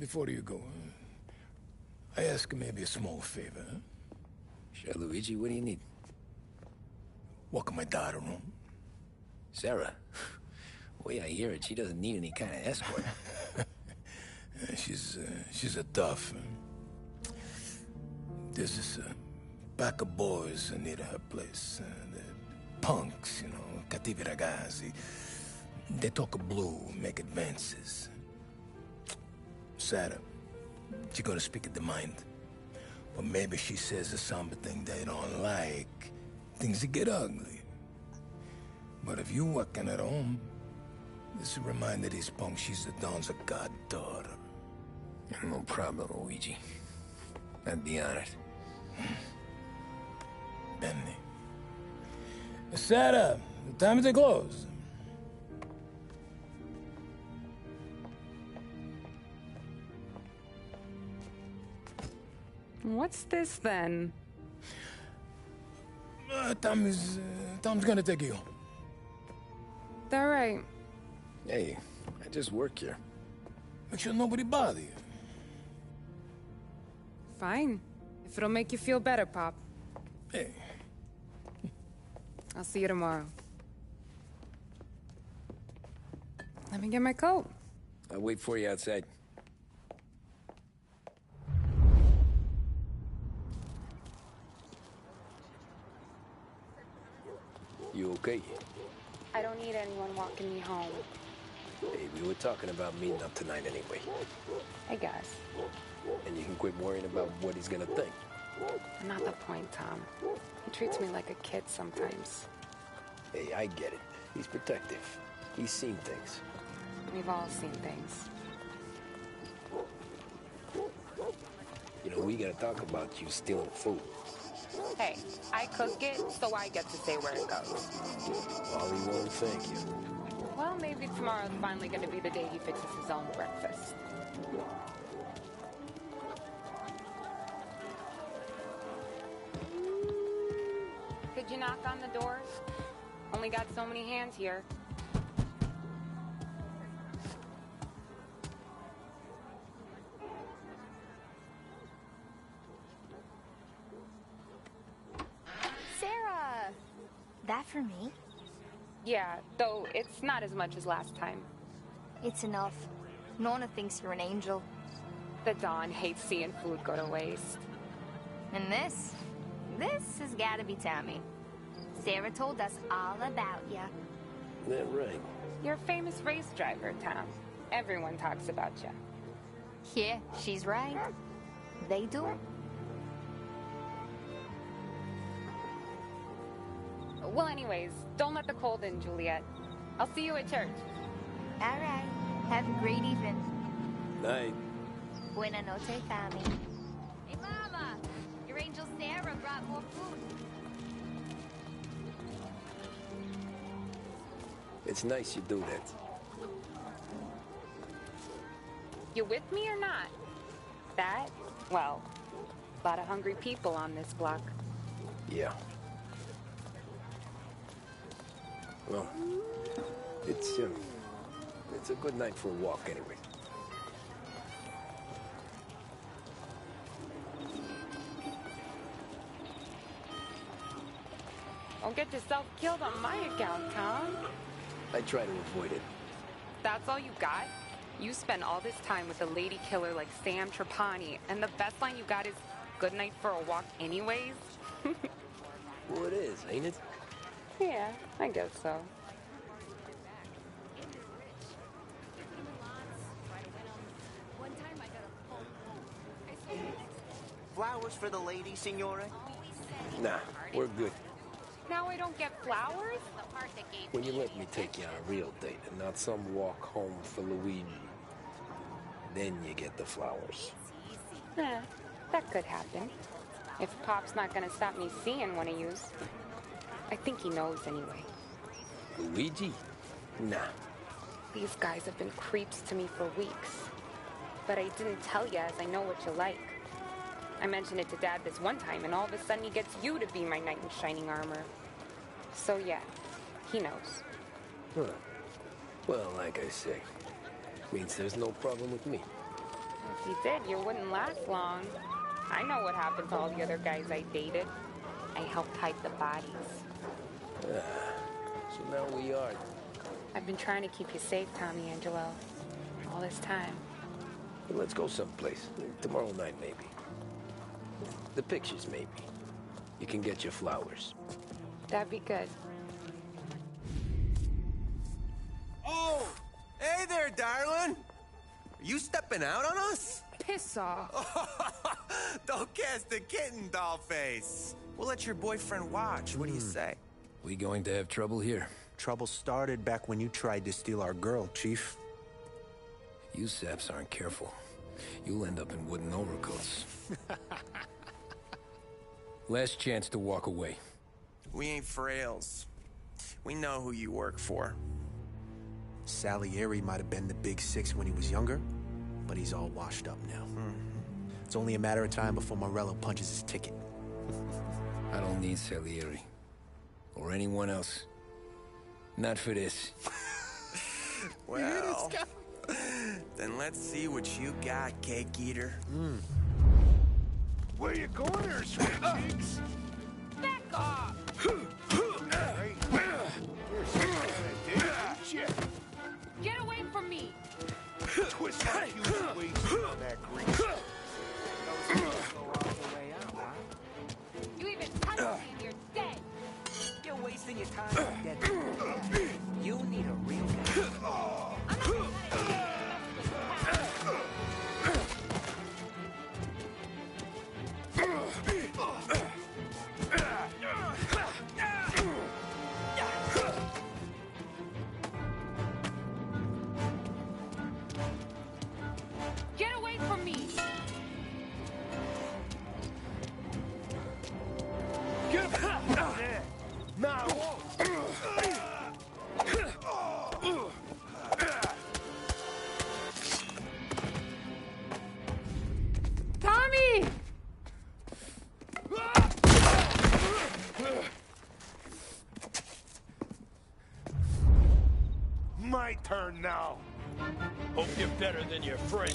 before you go, I ask maybe a small favor. Huh? Sure, Luigi, what do you need? Welcome my daughter home. Sarah? The way I hear it, she doesn't need any kind of escort. She's a tough. There's this pack of boys near her place. They're punks, you know, cattivi ragazzi. They talk blue, make advances. Sarah, she gonna speak at the mind. Or maybe she says something they don't like. Things that get ugly. But if you working at home, this reminder these punks she's the Don's goddaughter. No problem, Luigi. I'd be honored. Benny. Sarah, the time to close. What's this then? Tom's gonna take you. All right. Hey, I just work here. Make sure nobody bother you. Fine. If it'll make you feel better, Pop. Hey. I'll see you tomorrow. Let me get my coat. I'll wait for you outside. You okay? I don't need anyone walking me home. Hey, we were talking about meeting up tonight anyway. I guess. And you can quit worrying about what he's gonna think. Not the point, Tom. He treats me like a kid sometimes. Hey, I get it. He's protective. He's seen things. We've all seen things. You know, we gotta talk about you stealing food. Hey, I cook it, so I get to say where it goes. Wally won't thank you. Well, maybe tomorrow's finally gonna be the day he fixes his own breakfast. Could you knock on the doors? Only got so many hands here. Sarah! That for me? Yeah, though it's not as much as last time. It's enough. Nonna thinks you're an angel. The Dawn hates seeing food go to waste. And this has gotta be Tammy. Sarah told us all about ya. That right? You're a famous race driver, Tom. Everyone talks about you. Yeah, she's right. They do. Well, anyways, don't let the cold in, Juliet. I'll see you at church. All right. Have a great evening. Night. Buena noche, Tommy. Hey, Mama! Your angel Sarah brought more food. It's nice you do that. You with me or not? That? Well, a lot of hungry people on this block. Yeah. Well, it's a good night for a walk anyway. Don't get yourself killed on my account, Tom. I try to avoid it. That's all you got? You spend all this time with a lady killer like Sam Trapani, and the best line you got is, "Good night for a walk anyways"? Well, it is, ain't it? Yeah, I guess so. Flowers for the lady, Signore? Nah, we're good. Now I don't get flowers? When you let me take you on a real date and not some walk home for Luigi, then you get the flowers. That could happen. If Pop's not gonna stop me seeing one of yous. I think he knows anyway. Luigi? Nah. These guys have been creeps to me for weeks. But I didn't tell you, as I know what you like. I mentioned it to Dad this one time, and all of a sudden he gets you to be my knight in shining armor. So yeah, he knows. Huh. Well, like I say, means there's no problem with me. If you did, you wouldn't last long. I know what happened to all the other guys I dated. I helped hide the bodies. So now we are. I've been trying to keep you safe, Tommy Angelo. All this time. Let's go someplace. Tomorrow night, maybe. The pictures, maybe. You can get your flowers. That'd be good. Oh! Hey there, darling! Are you stepping out on us? Piss off. Don't cast a kitten, dollface. We'll let your boyfriend watch. What do you say? We going to have trouble here? Trouble started back when you tried to steal our girl, Chief. You saps aren't careful. You'll end up in wooden overcoats. Last chance to walk away. We ain't frails. We know who you work for. Salieri might have been the big six when he was younger, but he's all washed up now. It's only a matter of time before Morello punches his ticket. I don't need Salieri. Or anyone else. Not for this. Well, then let's see what you got, cake eater. Where you going there, sweet cheeks? Back off! Get away from me! Twist my fuse and waste on that grease. You even touch me and you're dead! You're wasting your time, dead. You need a real guy. I'm not gonna let you Get away from me! Get up there. Now. Tommy! My turn now. Hope you're better than your friend.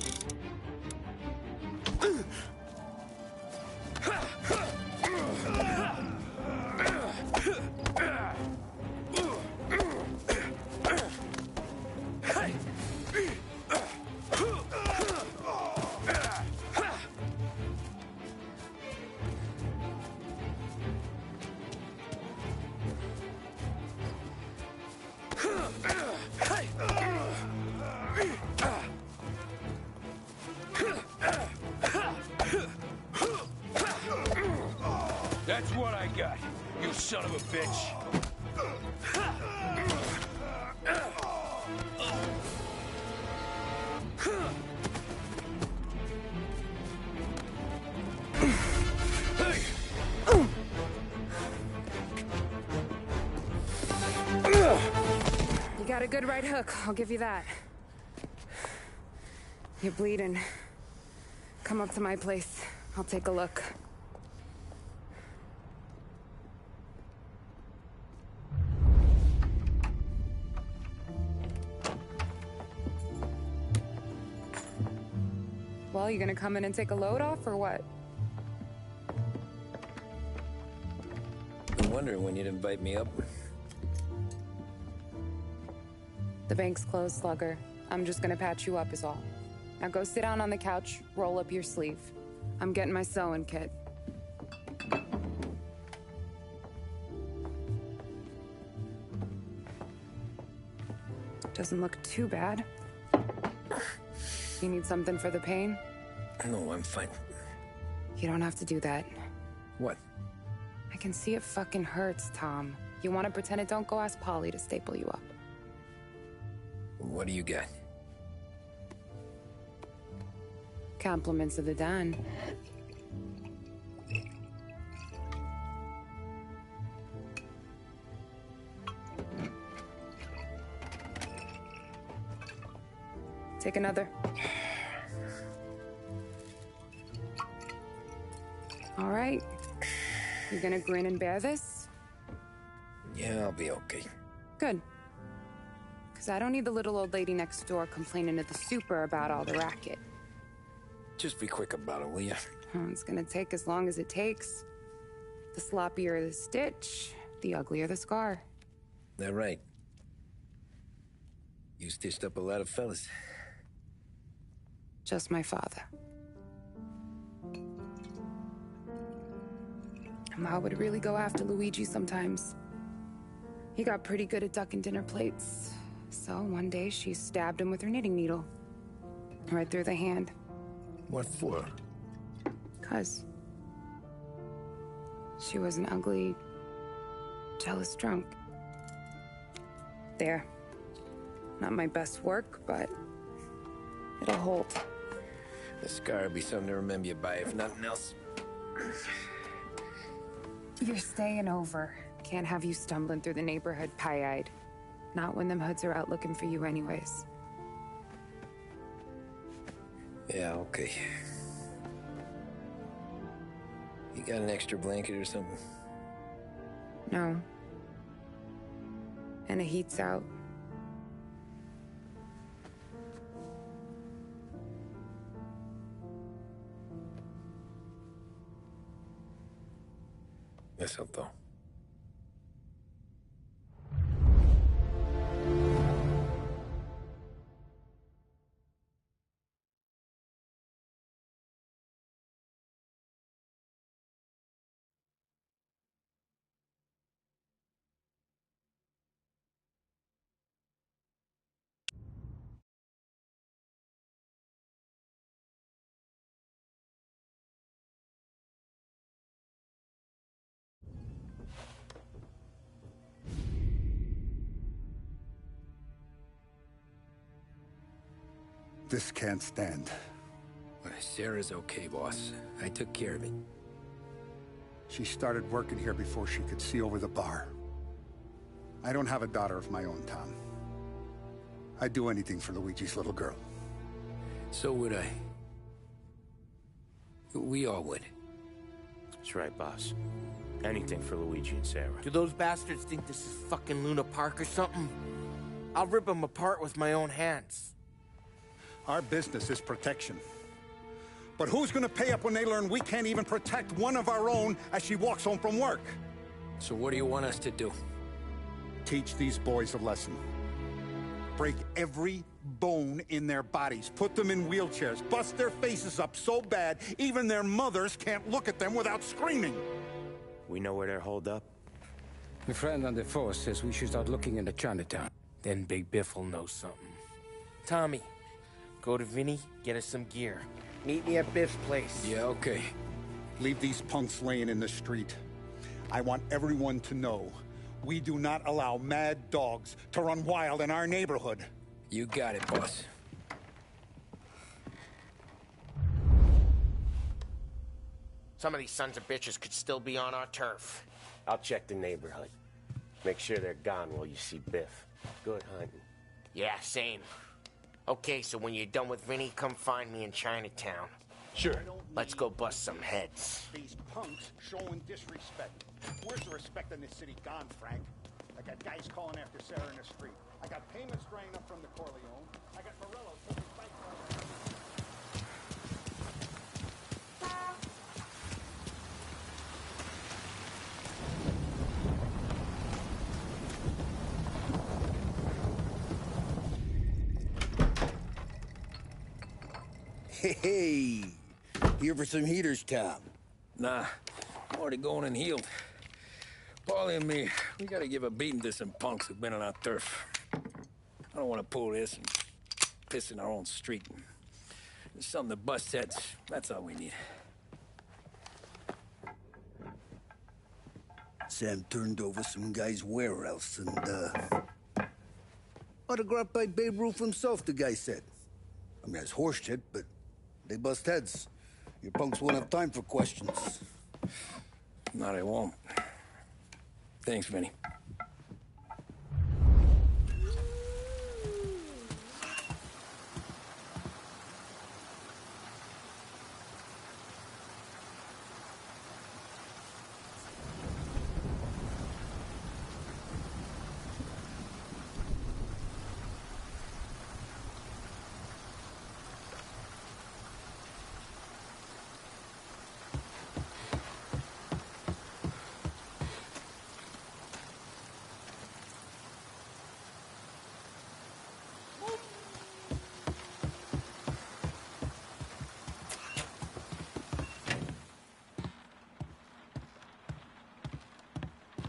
That's what I got, you son of a bitch. You got a good right hook, I'll give you that. You're bleeding. Come up to my place. I'll take a look. Well, you gonna come in and take a load off, or what? Been wondering when you'd invite me up. The bank's closed, Slugger. I'm just gonna patch you up is all. Now go sit down on the couch, roll up your sleeve. I'm getting my sewing kit. Doesn't look too bad. You need something for the pain? No, I'm fine. You don't have to do that. What? I can see it fucking hurts, Tom. You want to pretend it don't go ask Polly to staple you up. What do you got? Compliments of the Don. Take another. All right. You gonna grin and bear this? Yeah, I'll be okay. Good. Because I don't need the little old lady next door complaining to the super about all the racket. Just be quick about it, will ya? It's gonna take as long as it takes. The sloppier the stitch, the uglier the scar. That right? You stitched up a lot of fellas. Just my father. Ma would really go after Luigi sometimes. He got pretty good at ducking dinner plates. So one day she stabbed him with her knitting needle. Right through the hand. What for? 'Cause she was an ugly, jealous drunk. There. Not my best work, but it'll hold. The scar will be something to remember you by, if nothing else. You're staying over. Can't have you stumbling through the neighborhood pie-eyed. Not when them hoods are out looking for you anyways. Yeah, okay. You got an extra blanket or something? No. And the heat's out. Eso todo. This can't stand. Sarah's okay, boss. I took care of it. She started working here before she could see over the bar. I don't have a daughter of my own, Tom. I'd do anything for Luigi's little girl. So would I. We all would. That's right, boss. Anything for Luigi and Sarah. Do those bastards think this is fucking Luna Park or something? I'll rip them apart with my own hands. Our business is protection. But who's gonna pay up when they learn we can't even protect one of our own as she walks home from work? So what do you want us to do? Teach these boys a lesson. Break every bone in their bodies. Put them in wheelchairs. Bust their faces up so bad, even their mothers can't look at them without screaming. We know where they're holed up? The friend on the force says we should start looking into Chinatown. Then Big Biff will know something. Tommy, go to Vinny, get us some gear. Meet me at Biff's place. Yeah, okay. Leave these punks laying in the street. I want everyone to know we do not allow mad dogs to run wild in our neighborhood. You got it, boss. Some of these sons of bitches could still be on our turf. I'll check the neighborhood. Make sure they're gone while you see Biff. Good hunting. Yeah, same. Okay, so when you're done with Vinny, come find me in Chinatown. Sure. Let's go bust some heads. These punks showing disrespect. Where's the respect in this city gone, Frank? I got guys calling after Sarah in the street. I got payments drying up from the Corleone. I got Morello taking bike rides. Hey, here for some heaters, Tom? Nah, I'm already going and healed. Paulie and me, we gotta give a beating to some punks who've been on our turf. I don't want to pull this and piss in our own street. There's something to bust heads. That's all we need. Sam turned over some guy's warehouse and, autographed by Babe Ruth himself, the guy said. I mean, it's horse shit, but they bust heads. Your punks won't have time for questions. No, they won't. Thanks, Vinny.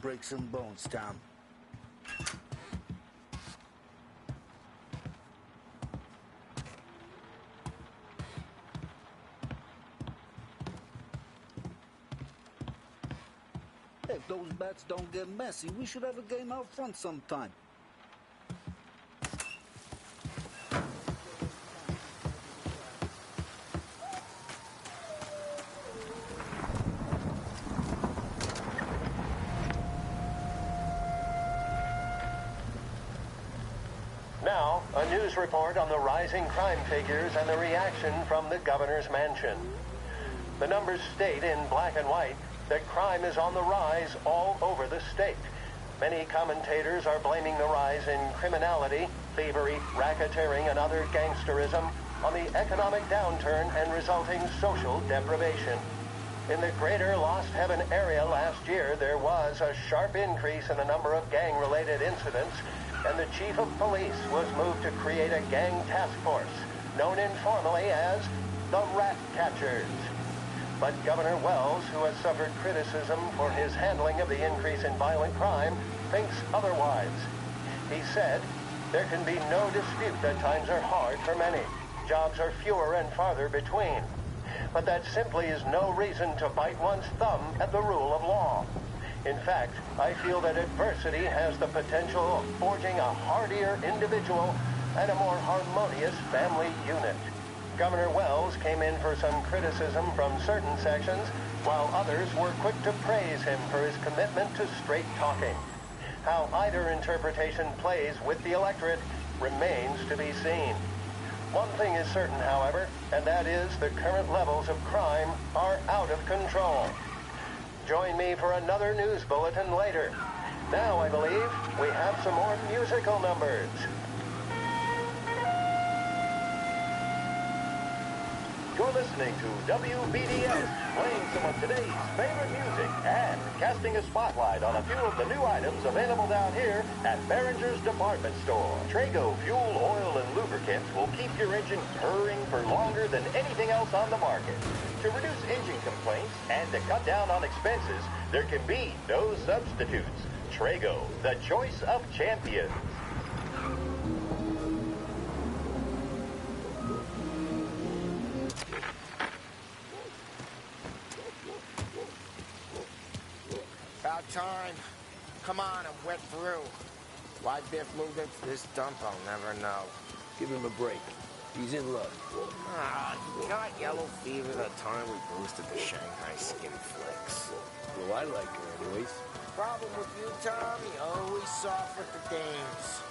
break some bones, Tom. If those bats don't get messy, we should have a game out front sometime. Now, a news report on the rising crime figures and the reaction from the governor's mansion. The numbers state in black and white that crime is on the rise all over the state. Many commentators are blaming the rise in criminality, thievery, racketeering, and other gangsterism on the economic downturn and resulting social deprivation. In the greater Lost Heaven area last year, there was a sharp increase in the number of gang-related incidents, and the chief of police was moved to create a gang task force, known informally as the Rat Catchers. But Governor Wells, who has suffered criticism for his handling of the increase in violent crime, thinks otherwise. He said, "There can be no dispute that times are hard for many. Jobs are fewer and farther between. But that simply is no reason to bite one's thumb at the rule of law. In fact, I feel that adversity has the potential of forging a hardier individual and a more harmonious family unit." Governor Wells came in for some criticism from certain sections, while others were quick to praise him for his commitment to straight talking. How either interpretation plays with the electorate remains to be seen. One thing is certain, however, and that is the current levels of crime are out of control. Join me for another news bulletin later. Now, I believe, we have some more musical numbers. You're listening to WBDS, playing some of today's favorite music and casting a spotlight on a few of the new items available down here at Behringer's Department Store. Trago fuel, oil, and lubricants will keep your engine purring for longer than anything else on the market. To reduce engine complaints and to cut down on expenses, there can be no substitutes. Trago, the choice of champions. About time. Come on, I'm wet through. Why Biff moved into this dump, I'll never know. Give him a break. He's in luck. He got yellow fever the time we boosted the Shanghai Skin Flicks. Well, I like her anyways. Problem with you, Tom, you always soft with the dames.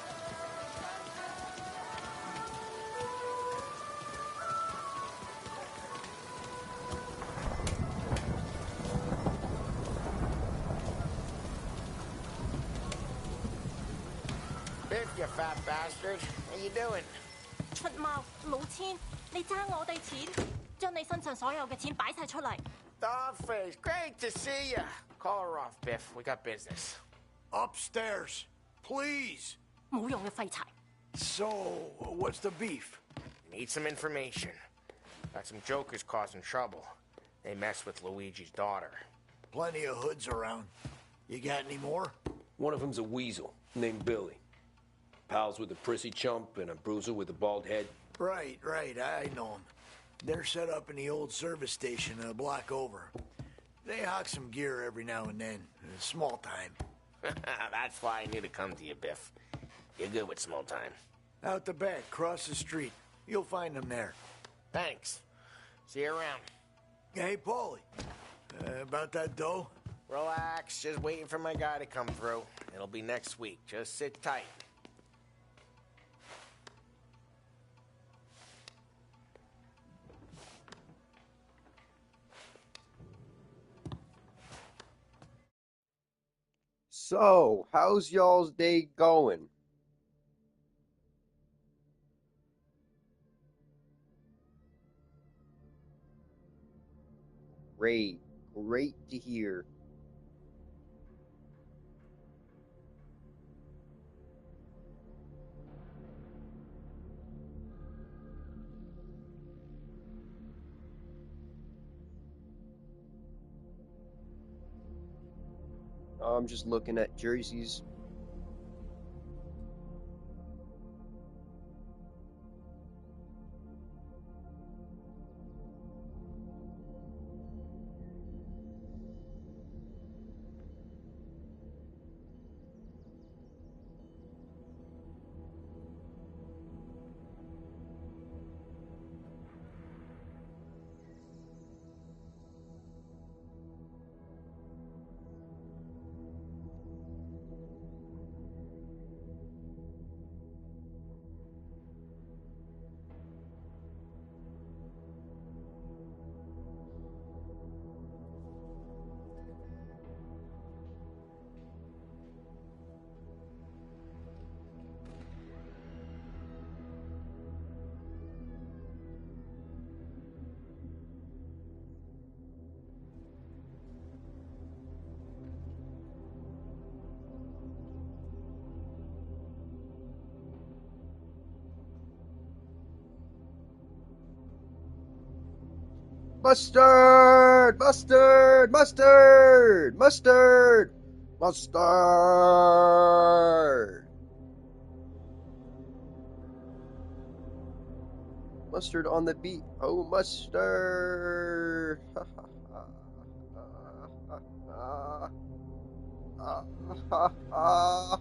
Biff, you fat bastard. How you doing? 出貓老千，你爭我哋錢，將你身上所有嘅錢擺晒出嚟。Dogface, great to see you. Call her off, Biff. We got business. Upstairs, please. 冇用嘅廢柴。So, what's the beef? Need some information. Got some jokers causing trouble. They messed with Luigi's daughter. Plenty of hoods around. You got any more? One of them's a weasel named Billy. Pals with a prissy chump and a bruiser with a bald head. Right, I know them. They're set up in the old service station a block over. They hawk some gear every now and then. Small time. That's why I knew to come to you, Biff. You're good with small time. Out the back, cross the street. You'll find them there. Thanks. See you around. Hey, Paulie. About that dough? Relax. Just waiting for my guy to come through. It'll be next week. Just sit tight. So, how's y'all's day going? Great to hear. I'm just looking at jerseys. Mustard! Mustard! Mustard! Mustard! Mustard! Mustard on the beat. Oh, mustard! Ha ha ha ha ha.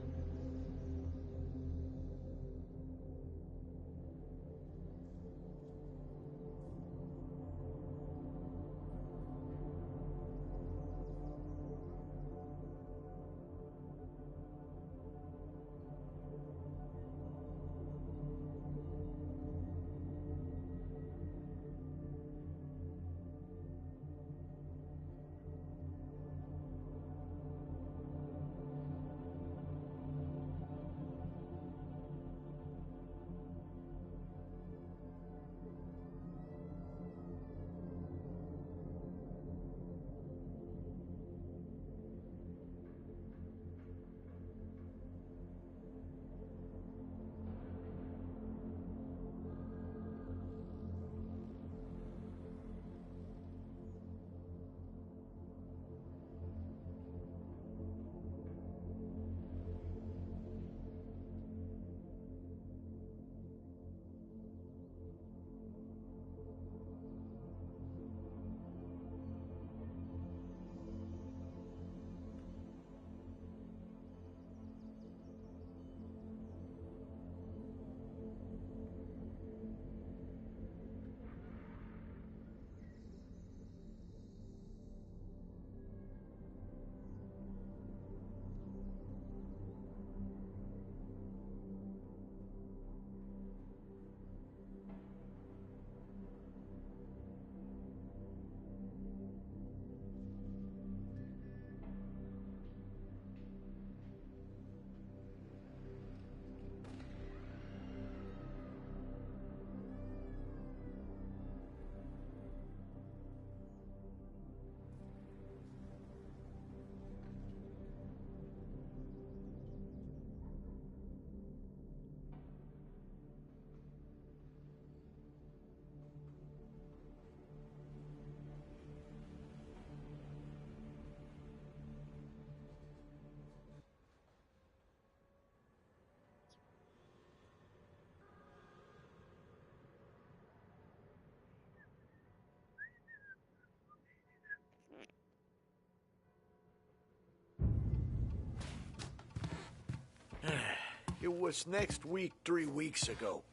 It was next week 3 weeks ago.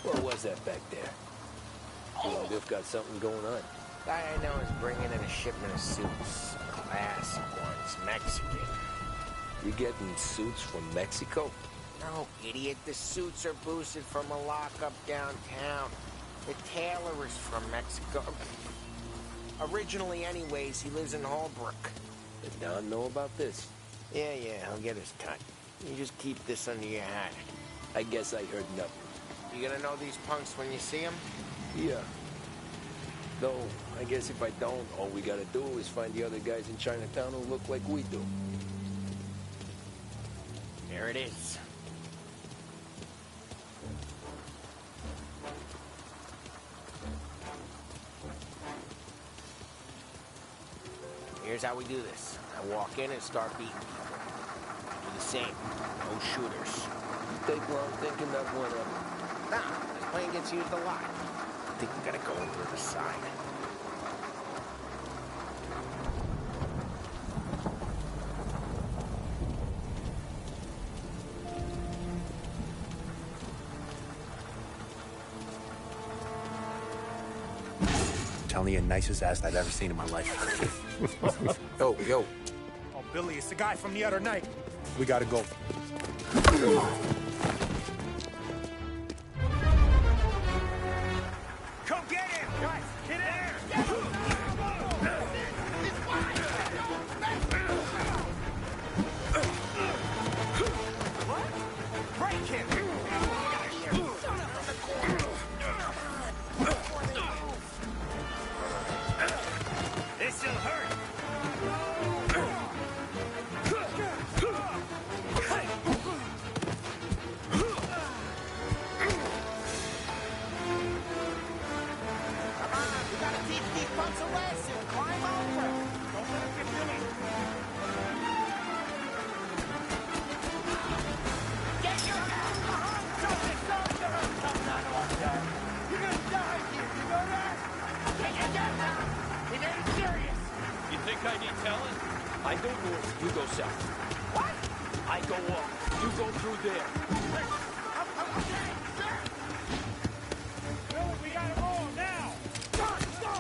What was that back there? You and Biff got something going on. Guy I know is bringing in a shipment of suits. Classic ones, Mexican. You getting suits from Mexico? No, idiot. The suits are boosted from a lockup downtown. The tailor is from Mexico. Originally, anyways, he lives in Holbrook. Did Don know about this? Yeah, he'll get his cut. You just keep this under your hat. I guess I heard nothing. You gonna know these punks when you see them? Yeah. Though, I guess if I don't, all we gotta do is find the other guys in Chinatown who look like we do. There it is. Here's how we do this. I walk in and start beating people. You do the same. No shooters. Take long thinking that one up. Nah, this plane gets used a lot. I think we gotta go over to the side. Telling you, nicest ass I've ever seen in my life. Yo. Oh, Billy, it's the guy from the other night. We gotta go. Come get him! Guys, get in there! What? Break him! This'll hurt! You think I need telling? I go north, you go south. What? I go up, you go through there. Okay, sir! Billy, we gotta roll now! Go!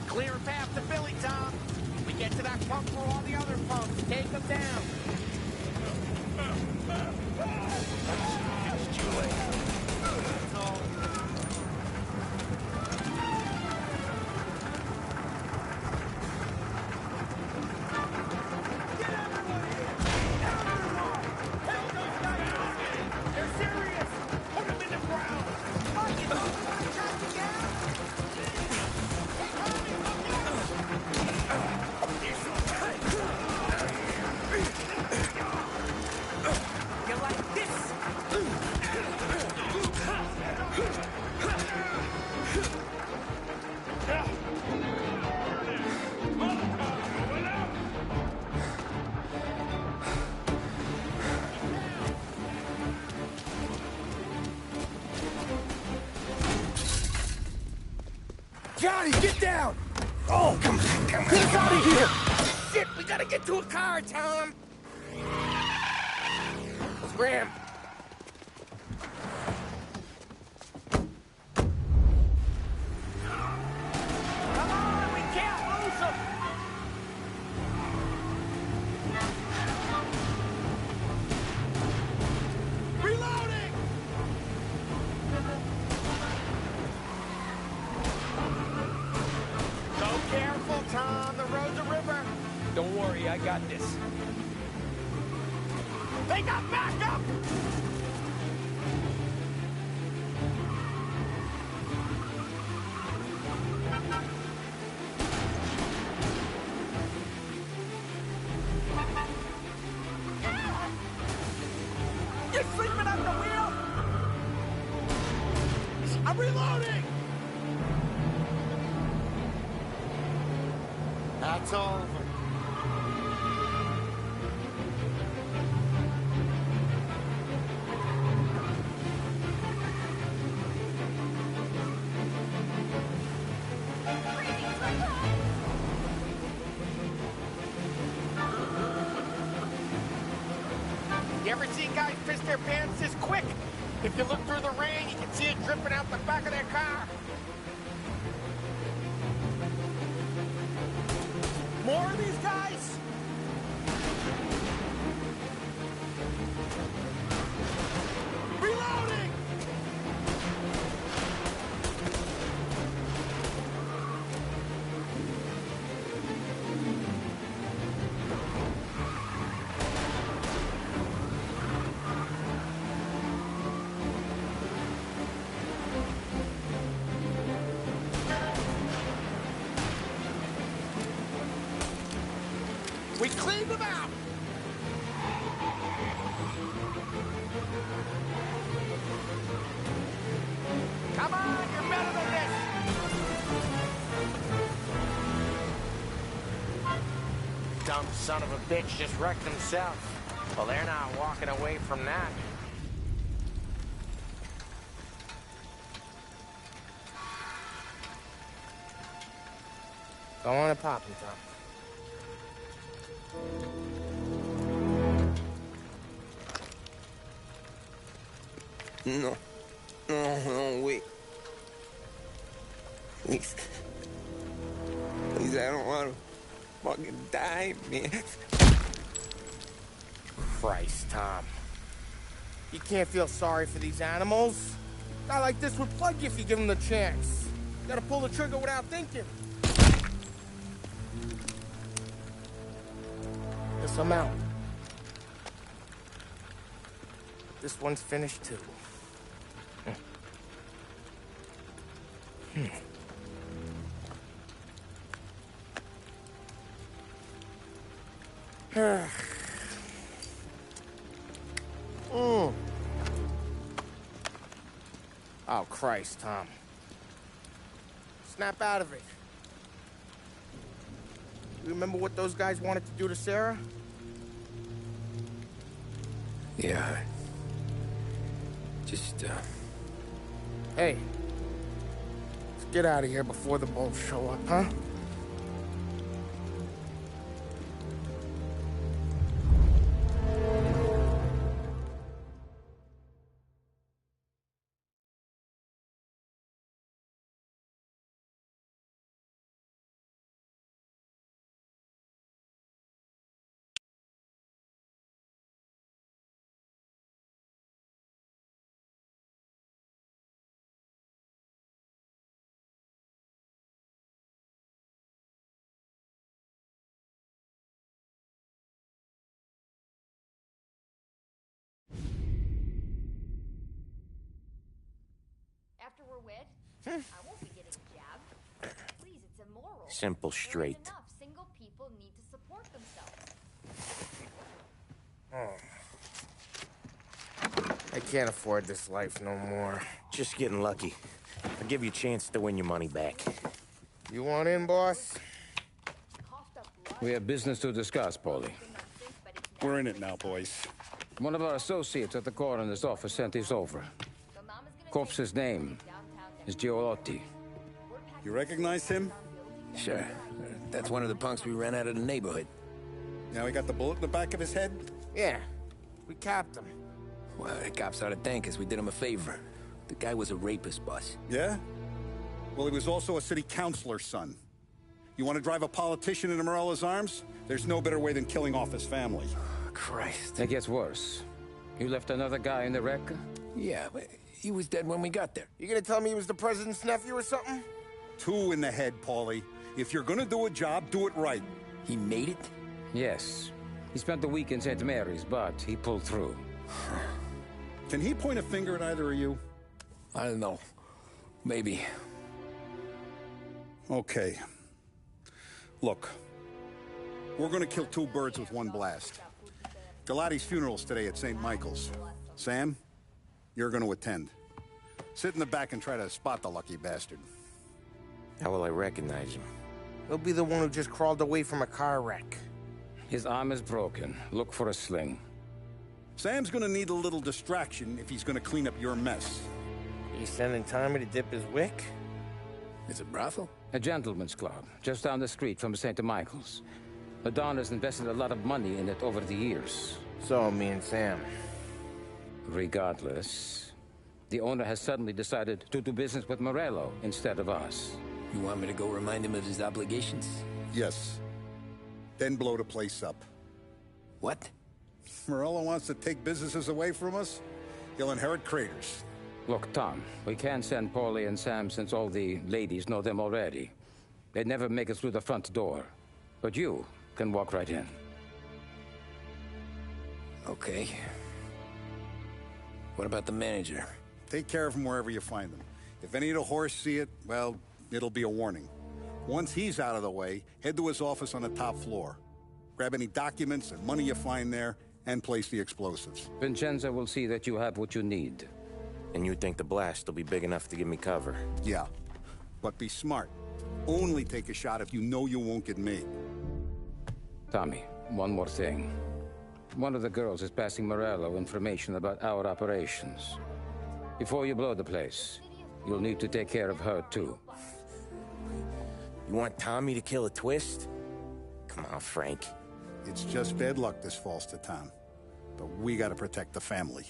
Clear a path to Billy, Tom. We get to that pump for all the other pumps. Take them down. It's too late. That's all. They're serious! Put them in the ground! You like this? Johnny, get down! Oh, come on. Get us out of here! Shit, we gotta get to a car, Tom! Scram! Come on, we can't lose them! Reloading! Go careful, Tom. The road's a river. Don't worry, I got this. They got backup! You're sleeping at the wheel? I'm reloading! That's over. You ever seen guys piss their pants this quick? If you look through the rain, you can see it dripping out the back of their car. More of these guys? Reloading! We cleaned them out! Come on, you're better than this! Dumb son of a bitch just wrecked himself. Well, they're not walking away from that. Go on and pop him, Tom. No. No, wait. Please. Please, I don't want to fucking die, man. Christ, Tom. You can't feel sorry for these animals. A guy like this would plug you if you give him the chance. You gotta pull the trigger without thinking. Guess I'm out. This one's finished, too. Oh, Christ, Tom. Snap out of it. You remember what those guys wanted to do to Sarah? Yeah. Just, Hey. Let's get out of here before the bulls show up, huh? After we're wed, I won't be getting jabbed. Please, it's immoral. Simple, straight. Enough. Single people need to support themselves. I can't afford this life no more. Just getting lucky. I'll give you a chance to win your money back. You want in, boss? We have business to discuss, Paulie. We're in it now, boys. One of our associates at the coroner's office sent this over. Corpse's name is Giolotti. You recognize him? Sure. That's one of the punks we ran out of the neighborhood. Now he got the bullet in the back of his head? Yeah. We capped him. Well, the cops ought to thank us. We did him a favor. The guy was a rapist, boss. Yeah? Well, he was also a city councilor's son. You want to drive a politician into Morella's arms? There's no better way than killing off his family. Christ. It gets worse. You left another guy in the wreck? Yeah, but he was dead when we got there. You gonna tell me he was the president's nephew or something? 2 in the head, Paulie. If you're gonna do a job, do it right. He made it? Yes. He spent the week in St. Mary's, but he pulled through. Can he point a finger at either of you? I don't know. Maybe. Okay. Look. We're gonna kill 2 birds with 1 blast. Galati's funeral's today at St. Michael's. Sam, you're gonna attend. Sit in the back and try to spot the lucky bastard. How will I recognize him? He'll be the one who just crawled away from a car wreck. His arm is broken. Look for a sling. Sam's gonna need a little distraction if he's gonna clean up your mess. You sending Tommy to dip his wick? It's a brothel? A gentleman's club, just down the street from St. Michael's. The Donners invested a lot of money in it over the years. So, me and Sam. Regardless, The owner has suddenly decided to do business with Morello instead of us. You want me to go remind him of his obligations? Yes. Then blow the place up. What? Morello wants to take businesses away from us? He'll inherit craters. Look, Tom, we can't send Paulie and Sam since all the ladies know them already. They'd never make it through the front door. But you can walk right in. Okay. What about the manager? Take care of him wherever you find him. If any of the horse see it, well, it'll be a warning. Once he's out of the way, head to his office on the top floor. Grab any documents and money you find there, and place the explosives. Vincenzo will see that you have what you need. And you think the blast will be big enough to give me cover? Yeah, but be smart. Only take a shot if you know you won't get made. Tommy, one more thing. One of the girls is passing Morello information about our operations. Before you blow the place, you'll need to take care of her, too. You want Tommy to kill a twist? Come on, Frank. It's just bad luck this falls to Tom. But we gotta protect the family.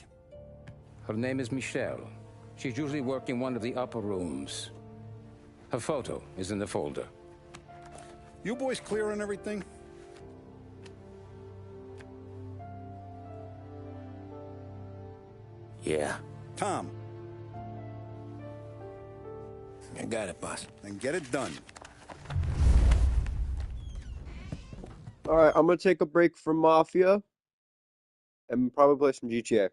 Her name is Michelle. She's usually working one of the upper rooms. Her photo is in the folder. You boys clear on everything? Yeah. Tom. I got it, boss. Then get it done. Alright, I'm gonna take a break from Mafia and probably play some GTA.